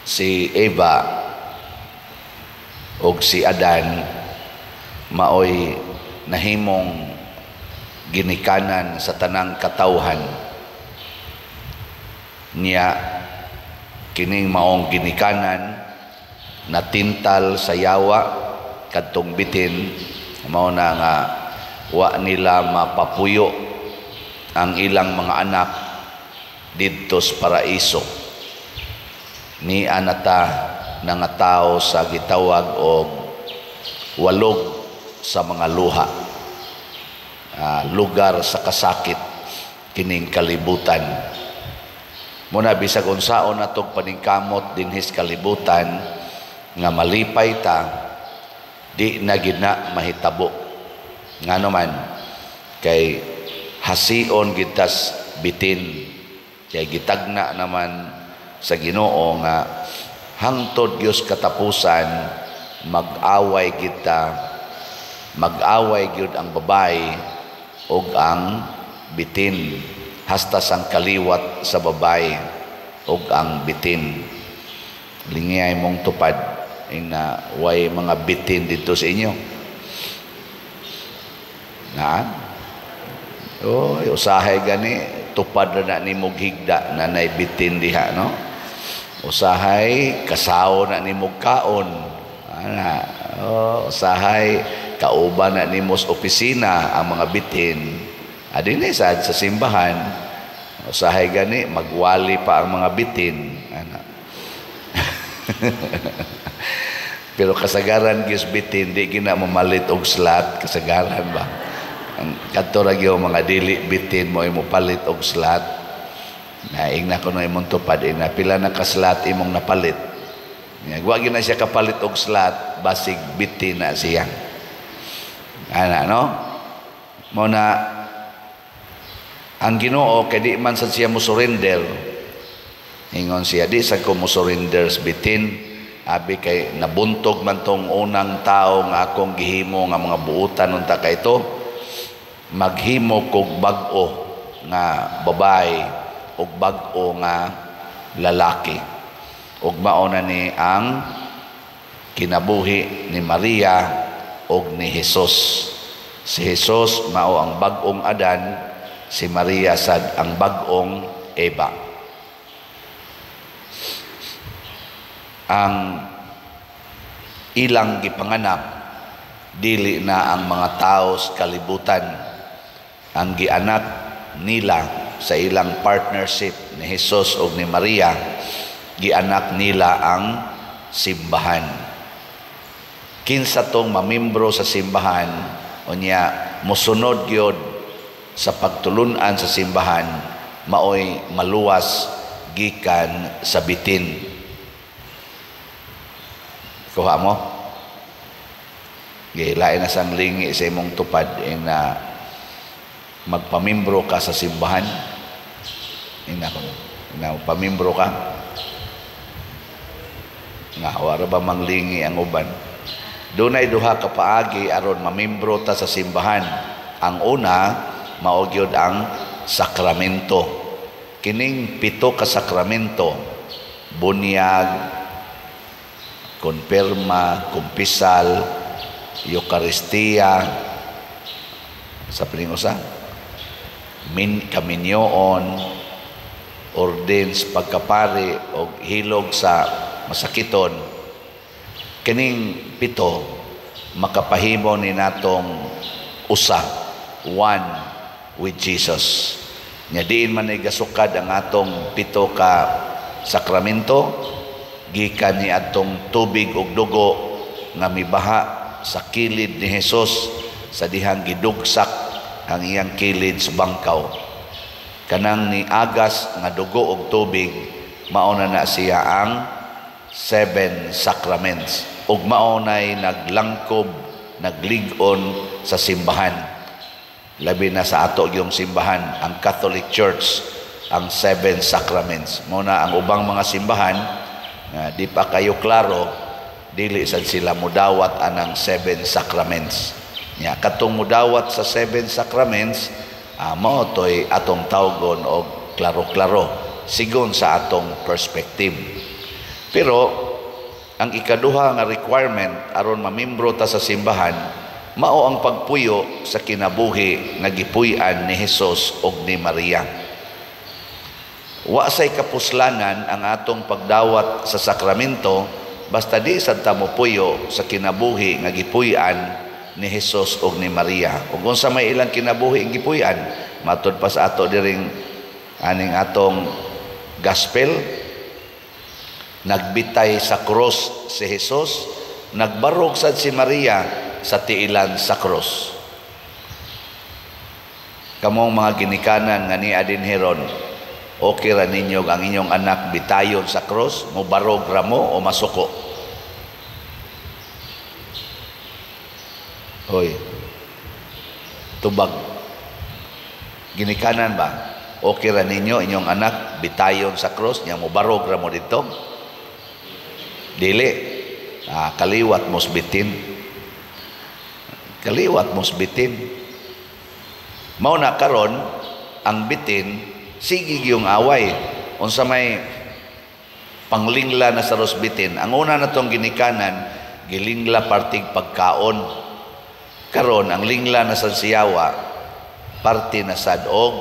si Eva o si Adan maoy nahimong ginikanan sa tanang katawhan niya. Kining maong ginikanan natintal sa yawa kadtong bitin, mao na nga wa nila mapapuyo ang ilang mga anak didto sa paraiso. Ni anata nga tao sa gitawag og walog sa mga luha, lugar sa kasakit kining kalibutan. Muna bisag unsaon natong paningkamot dinhis kalibutan nga malipay ta, di na gina mahitabo. Ngano man kay hasion gitas bitin, kay gitagna naman sa Ginoo nga hangtod Dios katapusan mag-away gyud ang babae ug ang bitin. Hastas ang kaliwat sa babae ug ang bitin. Lingay mong tupad na way mga bitin dito sa inyo. Usahay gani tupad na ni mog higda na nay bitin diha, no? Usahay kasaw na ni mog kaon. Usahay kauban na ni mos opisina ang mga bitin. Adinay sa simbahan, usahay gani magwali pa ang mga bitin. Pero kasagaran gyud bitin di gina mamalit og slot, kasagaran ba? Ang kadto ra gyud mga dili bitin mo palit og slot. Naing na kuno imong tupad na pila na ka slot imong napalit. Wa gyud na siya kapalit og slot, basig bitin na siya. No? Mo na ang Ginoo kay di man sad siya mo surrender. Ingon siya di sa ko mo surrender bitin, abi kay nabuntog man tong unang tao nga akong gihimo nga mga buutan unta kay ito, maghimo kog bag-o nga babae ug bag-o nga lalaki. Ug mao na ni ang kinabuhi ni Maria ug ni Jesus. Si Jesus mao ang bag-ong Adan, si Maria sad ang bag-ong Eva. Ang ilang gipanganak dili na ang mga tao sa kalibutan. Ang gianak nila sa ilang partnership ni Jesus ug ni Maria, gianak nila ang simbahan. Kinsa tong mamembro sa simbahan unya mosunod gyud sa pagtulunan sa simbahan, maoy maluwas gikan sa bitin. Kuha mo? Gilain na sang lingi sa imong tupad na magpamimbro ka sa simbahan. Pamimbro ka. Nga, wala ba manglingi ang uban? Dunay duha ka paagi aron mamimbro ta sa simbahan. Ang una, maugyod ang sakramento. Kining 7 ka sakramento, bunyag, konfirma, kumpisal, Eucharistia, sa piningusa, kaminyoon, ordens, pagkapari, o hilog sa masakiton. Kining 7, makapahimo ni natong usa, one with Jesus. Nya diin man ay gasukad ang atong 7 ka sakramento, gikan ni atong tubig ug dugo nga mibaha sa kilid ni Jesus sa dihang gidugsak ang iyang kilid sa bangkaw. Kanang ni agas nga dugo ug tubig, mauna na siya ang 7 sacraments ug maunay naglangkob, naglig-on sa simbahan. Labi na sa ato yung simbahan, ang Catholic Church, ang 7 sacraments. Muna ang ubang mga simbahan, di pa kayo klaro, dili sad sila mudawat anang 7 sacraments. Katong mudawat sa 7 sacraments, mao to'y atong tawgon o klaro-klaro, sigon sa atong perspective. Pero ang ikaduha nga requirement aron mamembro ta sa simbahan mao ang pagpuyo sa kinabuhi nga gipuy-an ni Hesus ug ni Maria. Wa say kapuslanan ang atong pagdawat sa sakramento basta di sad ta mopuyo sa kinabuhi nga gipuy-an ni Hesus ug ni Maria. Ug unsa may ilang kinabuhi ang gipuy-an, matud pa sa ato diring aning atong gospel, nagbitay sa krus si Hesus, nagbarog sad si Maria sa tiilan sa krus. Kamong mga ginikanan nga ni adin heron, okay ra ninyo ang inyong anak bitayon sa krus, mobarog ra mo o masuko? Hoy, tubag. Ginikanan ba? Okay ra ninyo inyong anak bitayon sa krus, nya mobarog ra mo dito? Dili. Kaliwat mosbitin. Kaliwat mosbitin. Mao na karon ang bitin sige yung away. Unsa may panglingla na sa rosbitin. Ang una natong ginikanan gilingla partig pagkaon. Karon ang lingla na sa siyawa parte na sad og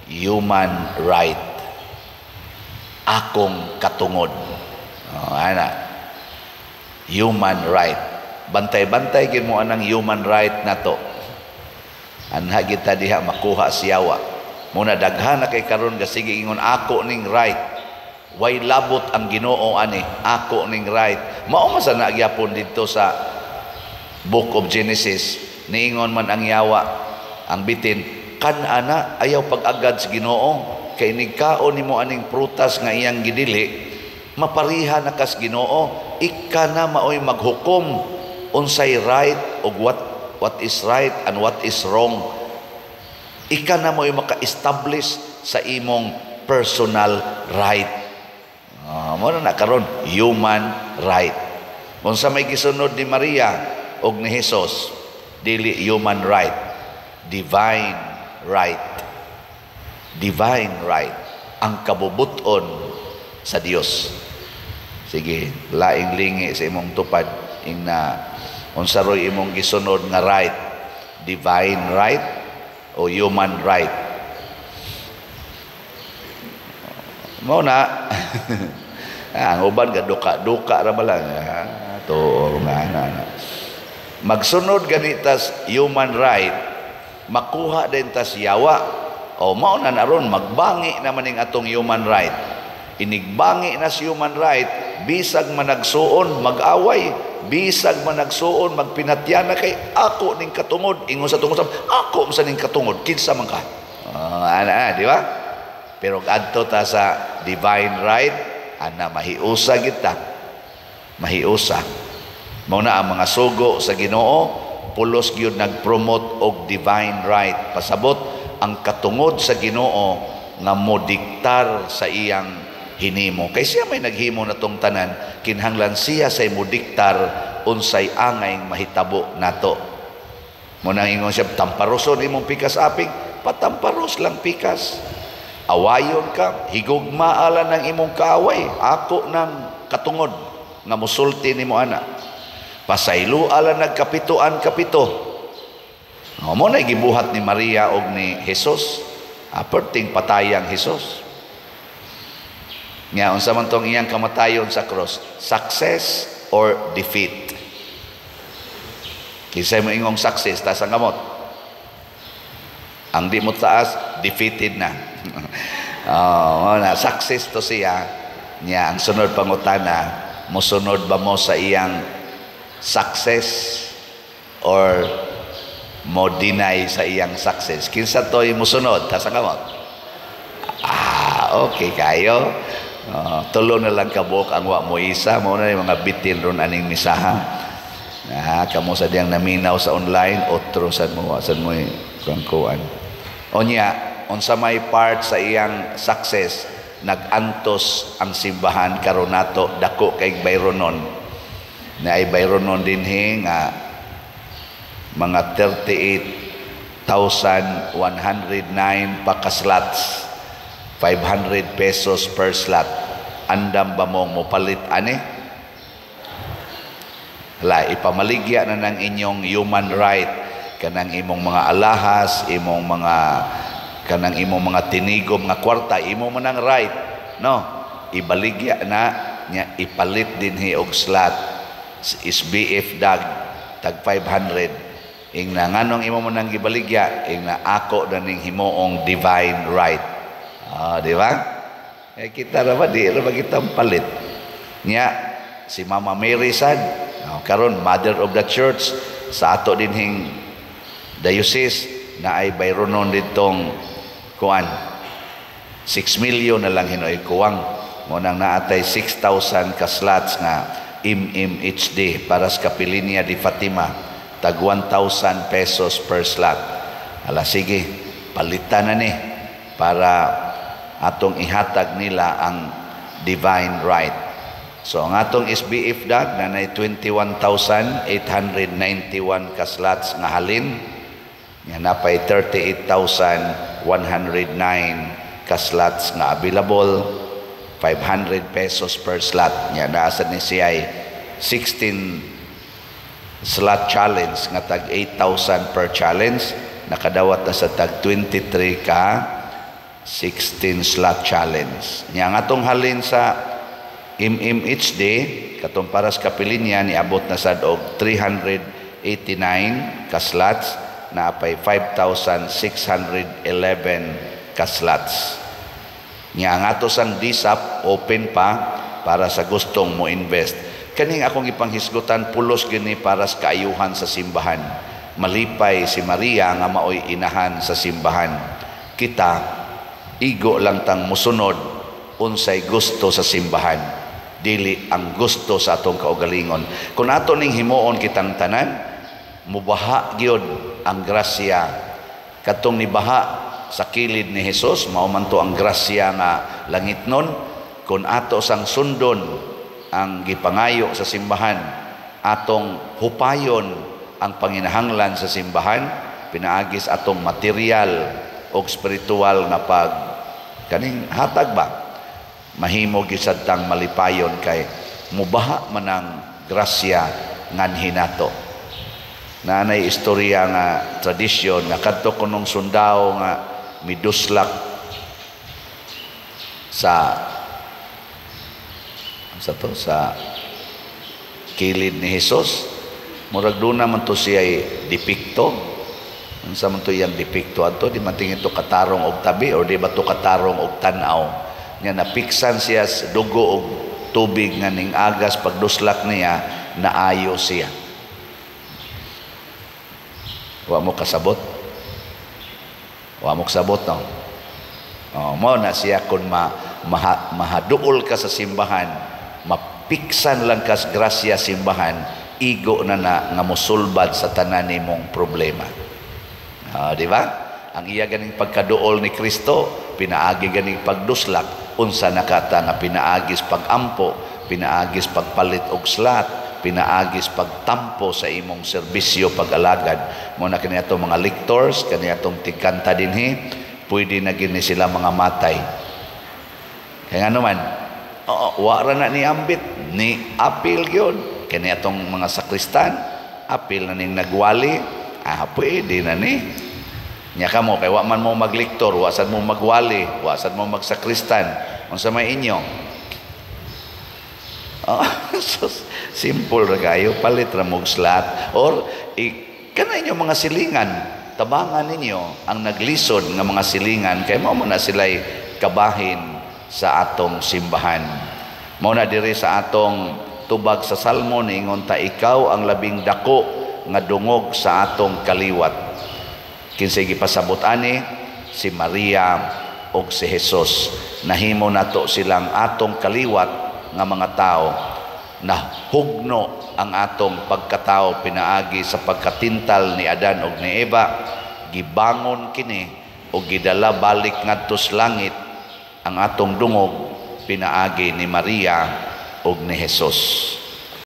human right. Akong katungod. Ana. Human right. Bantay-bantay gid mo anang human right nato. Anha kita diha makuha siyawa. Muna daghan na kay karon ga sige ingon ako ning right. Way labot ang Ginoo ani. Ako ning right. Mao man sa nagyapon dito sa Book of Genesis, niingon man ang yawa, ang bitin, kan ana ayaw pag-agad sa Ginoo, kay nigkaon nimo aning prutas nga iyang gidili, mapariha na kas Ginoo, ika na maoy maghukom unsay right ug what is right and what is wrong. Ika na maoy maka-establish sa imong personal right. Mo na karon human right. Unsa may gisunod ni Maria og ni Hesus, dili human right, divine right. Divine right, ang kabubuton sa Dios. Sige, laing lingi sa imong tupad ingna unsa roy imong gisunod nga right, divine right o human right. Mao na ang uban ga duka-duka ra bala to nga magsunod ganitas human right, makuha din tas yawa. O mao na naron magbangi naman ning atong human right. Inigbangi na si human right, bisag managsuon mag-away, bisag managsuon magpinatyan na kay ako ning katungod, ingon sa tungod ako sa ning katungod, kinsa man ka. Di ba? Pero adto ta sa divine right, ana mahiusa kita. Mahiusa. Mao na ang mga sugo sa Ginoo, pulos gyud nag-promote og divine right. Pasabot ang katungod sa Ginoo nga modiktar sa iyang hinimo. Kay siya may naghimo na tong tanan, kinahanglan siya say modiktar unsay angay mahitabo nato. Mo nang ingon siya, tamparoson imong pikas aping, patamparos lang pikas. Awayon ka, higugmaala ng imong kaaway, ako ng katungod nga musulti nimo ana. Pasaylo ala nagkapituan kapito. Mo na gibuhat ni Maria og ni Hesus, aperting patayang Hesus. Nya unsa man tong iyang kamatayon sa cross, success or defeat? Kisay mo ingong success taas ang kamot. Ang di mo taas, defeated na. Na success to siya. Nya ang sunod pangutana, mosunod ba mo sa iyang success or mo deny sa iyang success? Kinsa to'y musunod ta sa kamot? Okay kayo. Tulo na lang kabuk ang wa mo isa. Mao na yung mga bitin ron aning misaha. Kamo sa diyang naminaw sa online, otro sad mo kangkuan. Onya, unsa may part sa iyang success, nagantos ang simbahan karon nato dako kay bayronon. Na ay bayronon din nga mga 38,109 pa ka slots, 500 pesos per slot. andam ba mong mopalit ani? Hala, ipamaligya na ng inyong human right kanang imong mga alahas, kanang imong mga tinigom nga kwarta, imo man ang right, no? Ibaligya na nya, ipalit din og slot SBF dag tag 500. Ing na nganong imo man ang gibaligya, ing na ako na ning himuong divine right. Di ba? Kita ra ba di ra ba kitang palit nya si Mama Mary sad karon mother of the church sa ato dinhing diocese na ay bayronon ditong kuan 6 million na lang hinoy kuwang mo nang naatay 6,000 ka slots nga MMHD para sa Kapilinya di Fatima, tag 1,000 pesos per slot. Ala sige, palitan na ni para atong ihatag nila ang divine right. So ang atong SBF dag na 21,891 ka slots nga halin, nga napay 38,109 ka slots nga available, 500 pesos per slot. Nga naasad ni siya ay 16 slot challenge nga tag 8,000 per challenge, nakadawat na sa tag 23 ka 16 slot challenge. Nga nga atong halin sa MMHD katong para sa Kapilinya ni abot na sad og 389 ka slots na apay 5,611 ka slots. Nga ang ato sang DSAP open pa para sa gustong mo invest. Kaning akong ipanghisgutan pulos gini para sa kaayuhan sa simbahan. Malipay si Maria nga maoy inahan sa simbahan. Kita igo lang tang musunod unsay gusto sa simbahan, dili ang gusto sa atong kaugalingon. Kung ato ning himuon kitang tanan, mubaha gyud ang grasya katong nibaha sa kilid ni Hesus, mao man to ang grasya nga langitnon. Kung ato sang sundon ang gipangayo sa simbahan, atong hupayon ang panginahanglan sa simbahan, pinaagis atong material o spiritual na pag kaning hatag ba, mahimo gisad tang malipayon kay mubaha man ang grasya nganhi nato. Nanay istorya nga tradisyon nga kadto kunong sundao nga miduslak sa kilid ni Hesus, murag duna man to siya depikto. Unsa man to yang depikto adto, di man tingin to katarong og tabi or di ba to katarong og tan-aw. Nga napiksan siya sa dugo og tubig nga ning agas pagduslak niya naayo siya. Wa mo kasabot? Wa mo kasabot no? Mo na siya kung mahaduol ka sa simbahan, mapiksan lang ka sa grasya simbahan, igo na nga musulbad sa tanan nimong problema. Di ba? Ang iya ganing pagkaduol ni Kristo, pinaagi ganing pagduslak, unsa nakata nga pinaagis pagampo, pinaagis pagpalit og slot, pinaagis pagtampo sa imong serbisyo pag-alagad. Mo na kaniadto mga lectors, kaniadtong tigkanta dinhi, pwede na gini sila mga matay. Kaya nga naman, wara na ni ambit, ni apil yun. Kaniadtong mga sakristan, apil na ning nagwali, pwede na ni. Nya ka mo, kay wa man mo magliktor, wasad mo magwali, wasad mo magsakristan, unsa may inyo? So, simple ra kayo, palit ra mog slot, or kana inyo mga silingan, tabangan ninyo ang naglisod nga mga silingan, kay mao na sila'y kabahin sa atong simbahan. Mao na diri sa atong tubag sa Salmo, niingon ta, ikaw ang labing dako nga dungog sa atong kaliwat. Kinsay gipasabot ani si Maria og si Hesus. Nahimo nato silang atong kaliwat nga mga tao, na hugno ang atong pagkatao pinaagi sa pagkatintal ni Adan og ni Eva, gibangon kini og gidala balik ngadto sa langit ang atong dungog pinaagi ni Maria og ni Hesus.